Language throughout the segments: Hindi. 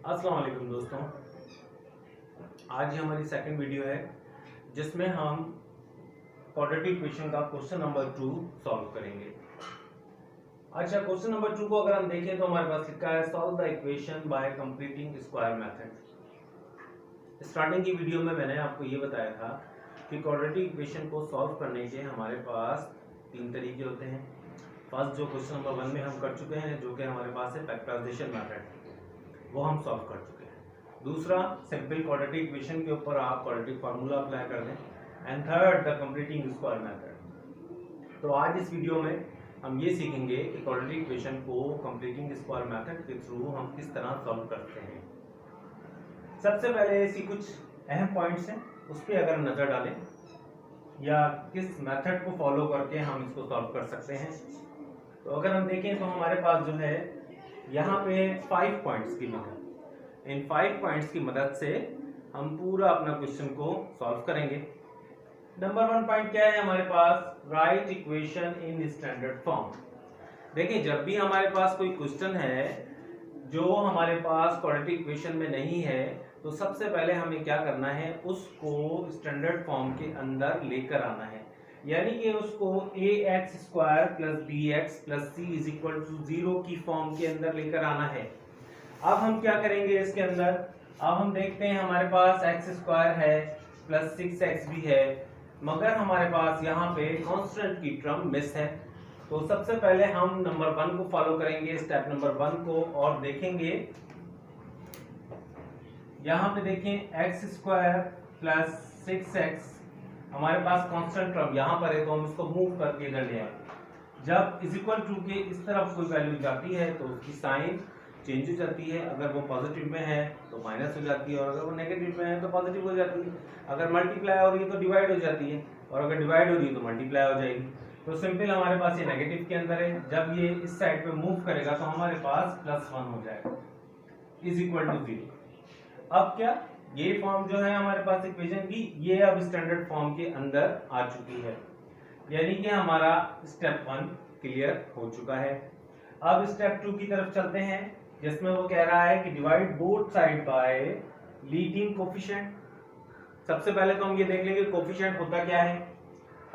अस्सलाम वालेकुम दोस्तों, आज ये हमारी सेकंड वीडियो है जिसमें हम क्वाड्रेटिक इक्वेशन का क्वेश्चन नंबर 2 सॉल्व करेंगे। अच्छा, क्वेश्चन नंबर 2 को अगर हम देखें तो हमारे पास लिखा है solve the equation by completing square method. Starting की वीडियो में मैंने आपको ये बताया था कि क्वाड्रेटिक इक्वेशन को सॉल्व करने के हमारे पास तीन तरीके होते हैं। फर्स्ट जो क्वेश्चन नंबर 1 में हम कर चुके हैं, जो कि हमारे पास है फैक्टराइजेशन मेथड, वो हम सॉल्व कर चुके हैं। दूसरा, सिंपल क्वाड्रेटिक इक्वेशन के ऊपर आप क्वाड्रेटिक फार्मूला अप्लाई कर दें। And third, the completing square method. तो आज इस वीडियो में हम ये सीखेंगे कि क्वाड्रेटिक इक्वेशन को कंप्लीटिंग स्क्वायर मेथड के थ्रू हम किस तरह सॉल्व करते हैं। सबसे पहले ऐसी कुछ अहम पॉइंट्स हैं, उस पर अगर नजर डालें या किस मेथड को फॉलो करके हम इसको सॉल्व कर सकते हैं। तो अगर हम देखें तो हमारे पास जो है यहाँ पे 5 पॉइंट्स की मदद, इन 5 पॉइंट्स की मदद से हम पूरा अपना क्वेश्चन को सॉल्व करेंगे। नंबर 1 पॉइंट क्या है हमारे पास? Write equation in standard form. देखिए, जब भी हमारे पास कोई क्वेश्चन है जो हमारे पास क्वाड्रेटिक इक्वेशन में नहीं है, तो सबसे पहले हमें क्या करना है, उसको स्टैंडर्ड फॉर्म के अंदर लेकर आना है। यानी कि उसको ax² + bx + c = 0 की फॉर्म के अंदर लेकर आना है। अब हम क्या करेंगे इसके अंदर? अब हम देखते हैं हमारे पास x² है प्लस 6x भी है, मगर हमारे पास यहाँ पे कांस्टेंट की टर्म मिस है। तो सबसे पहले हम नंबर 1 को फॉलो करेंगे, स्टेप नंबर 1 को, और देखेंगे यहाँ पे देखें x² + 6x हमारे पास कांस्टेंट टर्म यहाँ पर है, तो हम इसको मूव करके इधर ले आएंगे। जब इक्वल टू के इस तरफ कोई वैल्यू जाती है तो उसकी साइन चेंज हो जाती है। अगर वो पॉजिटिव में है तो माइनस हो जाती है, और अगर वो नेगेटिव में है तो पॉजिटिव हो जाती है। अगर मल्टीप्लाई हो रही है तो डिवाइड हो जाती है, और अगर डिवाइड हो रही है तो मल्टीप्लाई हो जाएगी। तो सिंपल हमारे पास ये नेगेटिव के अंदर है, जब ये इस साइड पे मूव करेगा तो हमारे पास +1 हो जाएगा = 0। अब क्या, ये फॉर्म जो है हमारे पास इक्वेशन की, ये अब स्टैंडर्ड फॉर्म के अंदर आ चुकी है। यानी कि हमारा स्टेप 1 क्लियर हो चुका है। अब स्टेप 2 की तरफ चलते हैं, जिसमें वो कह रहा है कि divide both side by leading coefficient. सबसे पहले तो हम ये देख लेंगे कोफिशिएंट होता क्या है।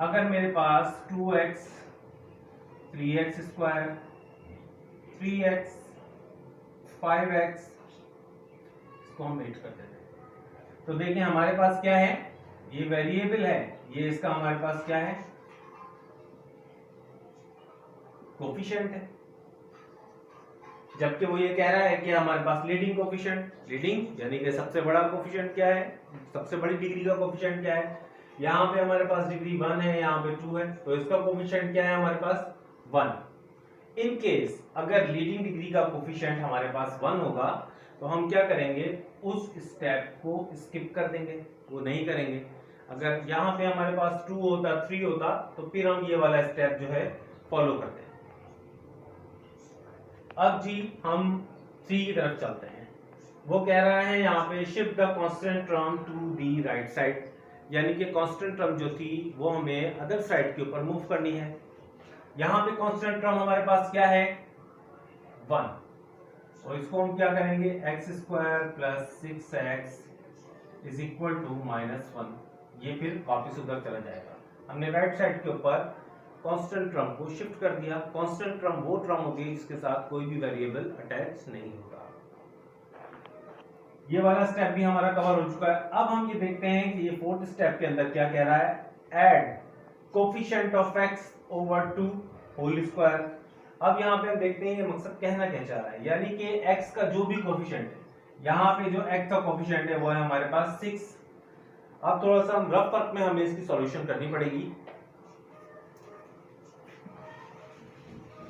अगर मेरे पास 2x 3x² 3x 5x, इसको हम वेट कर देते हैं। तो देखिए हमारे पास क्या है, ये वेरिएबल है, ये इसका हमारे पास क्या है, कोफिशिएंट है। जबकि वो ये कह रहा है कि हमारे पास लीडिंग कोफिशिएंट, लीडिंग यानी कि सबसे बड़ा कोफिशिएंट क्या है, सबसे बड़ी डिग्री का कोफिशिएंट क्या है। यहाँ पे हमारे पास डिग्री 1 है, यहाँ पे 2 है, तो इसका कोफिशिएंट क्या है हमारे पास 1। इन केस अगर लीडिंग डिग्री का कोफिशिएंट हमारे पास 1 होगा तो हम क्या करेंगे, उस स्टेप को स्किप कर देंगे, वो नहीं करेंगे। अगर यहाँ पे हमारे पास 2 होता 3 होता तो फिर हम ये वाला स्टेप जो है फॉलो करते हैं। अब जी हम 3 की तरफ चलते हैं। वो कह रहा है यहाँ पे shift the constant term to the right side, यानी कि कांस्टेंट टर्म जो थी वो हमें अदर साइड के ऊपर मूव करनी है। यहाँ पे कांस्टेंट टर्म हमारे पास क्या है 1, और इसको हम क्या करेंगे, x² + 6x = -1। ये फिर वापस उधर चला जाएगा। हमने राइट साइड के ऊपर कांस्टेंट टर्म को शिफ्ट कर दिया। कांस्टेंट टर्म वो टर्म होगी जिसके साथ कोई भी वेरिएबल अटैच नहीं होगा। ये वाला स्टेप भी हमारा कवर हो चुका है। अब हम ये देखते हैं कि ये 4th स्टेप के अंदर क्या कह रहा है, add coefficient of x / 2 whole square. अब यहाँ पे हम देखते हैं ये मकसद कहना क्या चाह रहा है, यानी कि x का जो भी कोफिशिएंट है, यहाँ पे जो x का कोफिशिएंट है वो है हमारे पास 6। अब थोड़ा सा हम रफ वर्क में हमें इसकी सॉल्यूशन करनी पड़ेगी।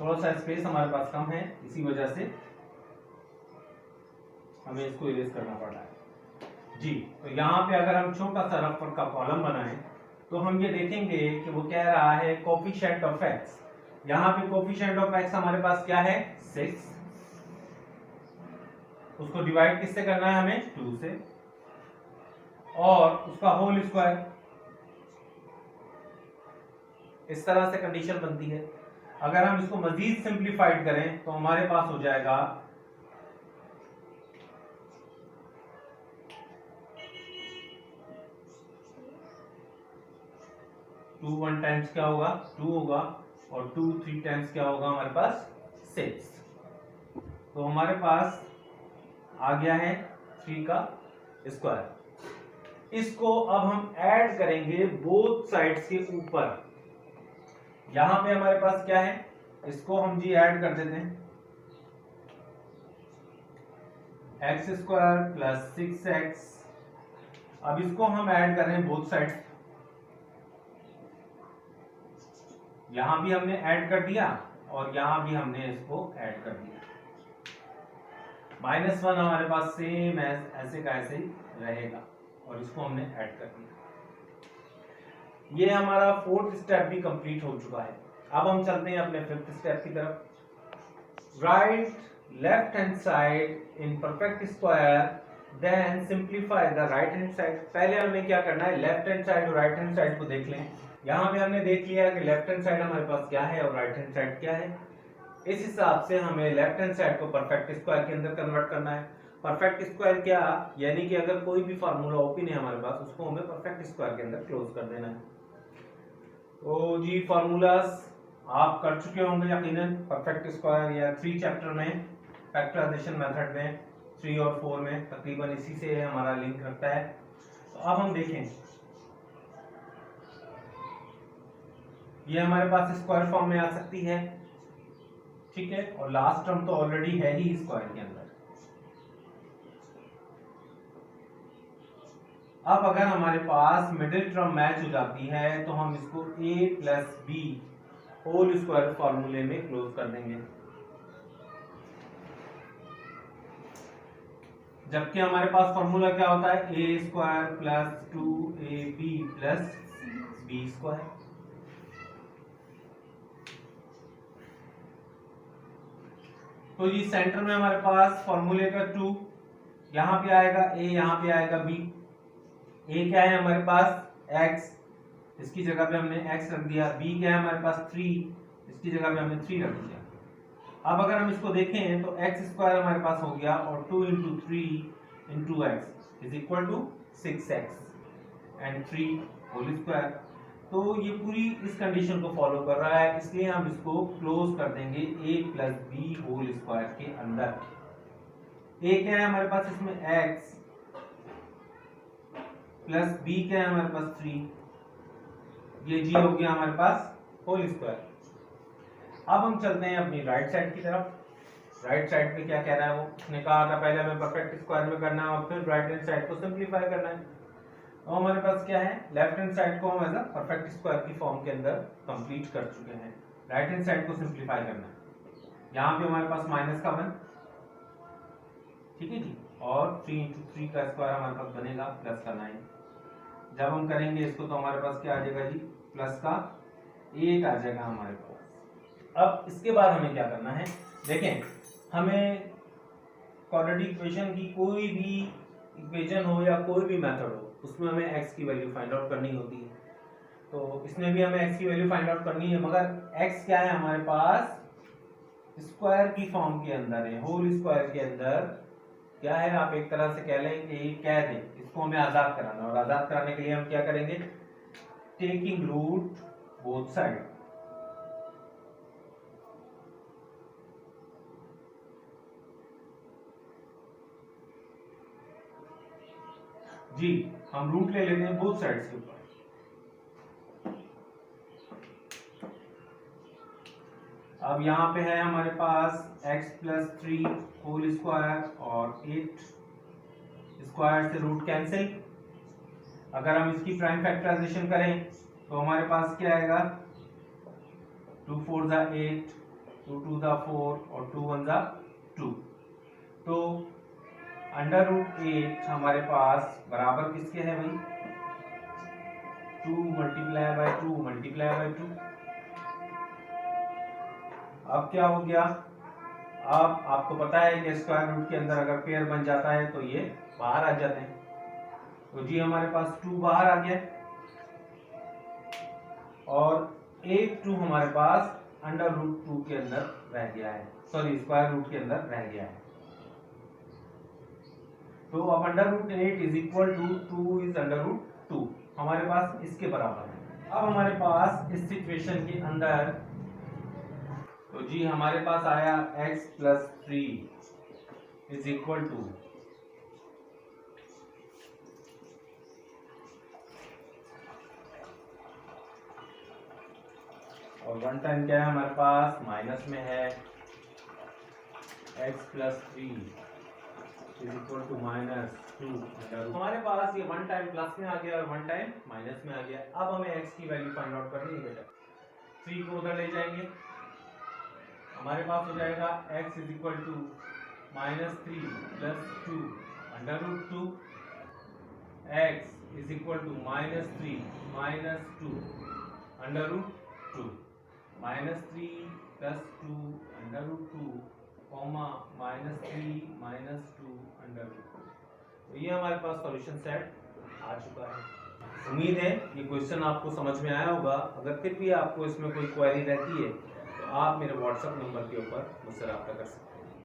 थोड़ा सा स्पेस हमारे पास कम है, इसी वजह से हमें इसको इरेज करना पड़ रहा है जी। तो यहाँ पे अगर हम छोटा सा रफ वर्क का कॉलम बनाएं तो हम ये देखेंगे कि वो कह रहा है कोफिशिएंट ऑफ x। यहाँ पे कोफिशिएंट ऑफ x हमारे पास क्या है 6, उसको डिवाइड किससे करना है हमें 2 से, और उसका होल स्क्वायर। इस तरह से कंडीशन बनती है। अगर हम इसको मजीद सिंप्लीफाइड करें तो हमारे पास हो जाएगा 2 1 टाइम्स क्या होगा 2 होगा, और 2 3 टाइम्स क्या होगा हमारे पास 6। तो हमारे पास आ गया है 3 का स्क्वायर। इसको अब हम ऐड करेंगे बोथ साइड्स के ऊपर। यहां पे हमारे पास क्या है, इसको हम जी ऐड कर देते हैं, एक्स स्क्वायर प्लस 6x। अब इसको हम ऐड कर रहे हैं बोथ साइड्स। यहां भी हमने ऐड कर दिया और यहां भी हमने इसको ऐड कर दिया। -1 हमारे पास सेम ऐसे का ऐसे ही रहेगा और इसको हमने ऐड कर दिया। ये हमारा 4th स्टेप भी कंप्लीट हो चुका है। अब हम चलते हैं अपने 5th स्टेप की तरफ। Right left hand side in perfect square, then simplify the right hand side. पहले हमें क्या करना है, लेफ्ट हैंड साइड और राइट हैंड साइड को देख लें। यहाँ पे हमने देख लिया कि लेफ्ट हैंड साइड हमारे पास क्या है और राइट हैंड साइड क्या है। इस हिसाब से हमें लेफ्ट हैंड साइड को परफेक्ट स्क्वायर के अंदर कन्वर्ट करना है। परफेक्ट स्क्वायर क्या, यानी कि अगर कोई भी फार्मूला ओपन है हमारे पास, उसको हमें परफेक्ट स्क्वायर के अंदर क्लोज कर देना है। तो जी फार्मूलाज आप कर चुके होंगे यकीनन परफेक्ट स्क्वायर या 3 चैप्टर में, फैक्टराइजेशन मेथड में 3 और 4 में, तकरीबन इसी से हमारा लिंक रखता है। तो अब हम देखें, ये हमारे पास स्क्वायर फॉर्म में आ सकती है, ठीक है, और लास्ट टर्म तो ऑलरेडी है ही स्क्वायर के अंदर। अब अगर हमारे पास मिडिल टर्म मैच हो जाती है तो हम इसको a plus B whole square फॉर्मूले में क्लोज कर देंगे, जबकि हमारे पास फॉर्मूला क्या होता है, a स्क्वायर प्लस 2ab प्लस बी स्क्वायर। तो जी सेंटर में हमारे पास फॉर्मूले का 2, यहां पे आएगा a, यहां पे आएगा b। a क्या है हमारे पास x, इसकी जगह पे हमने x रख दिया। b क्या है हमारे पास 3, इसकी जगह पे हमने 3 रख दिया। अब अगर हम इसको देखें तो x स्क्वायर हमारे पास हो गया और 2 × 3 × x is equal to 6x and 3 whole square. तो ये पूरी इस कंडीशन को फॉलो कर रहा है, इसलिए हम इसको क्लोज कर देंगे a plus B whole square के अंदर। a क्या है हमारे पास इसमें x प्लस b क्या है हमारे पास 3, ये g हो गया हमारे पास होल स्क्वायर। अब हम चलते हैं अपनी राइट साइड की तरफ। राइट साइड पे क्या कह रहा है, वो उसने कहा था पहले हमें परफेक्ट स्क्वायर में करना है और फिर राइट हैंड साइड को सिंपलीफाई करना है। तो हमारे पास क्या है, लेफ्ट हैंड साइड को हम एज अ परफेक्ट स्क्वायर की फॉर्म के अंदर कंप्लीट कर चुके हैं। राइट हैंड साइड को सिंपलीफाई करना है। यहाँ पे हमारे पास -1, ठीक है जी, और 3 × 3 का स्क्वायर हमारे पास बनेगा प्लस का 9। जब हम करेंगे इसको तो हमारे पास क्या आ जाएगा जी, प्लस का 8 आ जाएगा हमारे पास। अब इसके बाद हमें क्या करना है, देखें, हमें क्वाड्रेटिक इक्वेशन की कोई भी इक्वेशन हो या कोई भी मेथड हो, उसमें हमें x की वैल्यू फाइंड आउट करनी होती है। तो इसमें भी हमें x की वैल्यू फाइंड आउट करनी है, मगर x क्या है हमारे पास स्क्वायर की फॉर्म के अंदर है, होल स्क्वायर के अंदर क्या है, आप एक तरह से कह लें कि कह दें, इसको हमें आजाद कराना है। और आजाद कराने के लिए हम क्या करेंगे, टेकिंग रूट बोथ साइड। जी हम रूट ले लेते हैं बोथ साइड्स के ऊपर। अब यहाँ पे है हमारे पास x प्लस 3 होल स्क्वायर और 8 स्क्वायर से रूट कैंसिल। अगर हम इसकी प्राइम फैक्टराइजेशन करें तो हमारे पास क्या आएगा, 2 4 ज़ा 8, 2 2 ज़ा 4 और 2 1 ज़ा 2। तो √8 हमारे पास बराबर किसके है भाई, 2 × 2 × 2। अब क्या हो गया, अब आपको पता है कि स्क्वायर रूट के अंदर अगर पेयर बन जाता है तो ये बाहर आ जाते हैं। तो जी हमारे पास 2 बाहर आ गया और एक 2 हमारे पास √2 के अंदर रह गया है, सॉरी स्क्वायर रूट के अंदर रह गया है। तो अब √8 इज इक्वल टू 2 इज √2 हमारे पास इसके बराबर है। अब हमारे पास इस सिचुएशन के अंदर तो जी हमारे पास आया x plus 3 is equal to और वन टाइम क्या है हमारे पास माइनस में है x plus 3 is equal to -2। हमारे पास ये वन टाइम प्लस में आ गया और वन टाइम माइनस में आ गया। अब हमें x की वैल्यू फाइंड आउट करनी है बेटा। 3 को उधर ले जाएंगे, हमारे पास हो जाएगा x is equal to -3 plus 2 √2 x is equal to -3 -2 √2 -3 plus 2 √2 comma -3 -2 √2। तो ये हमारे पास सॉल्यूशन सेट आ चुका है। उम्मीद है ये क्वेश्चन आपको समझ में आया होगा। अगर फिर भी आपको इसमें कोई क्वेरी रहती है तो आप मेरे व्हाट्सएप नंबर के ऊपर मुझसे रब्ता कर सकते हैं।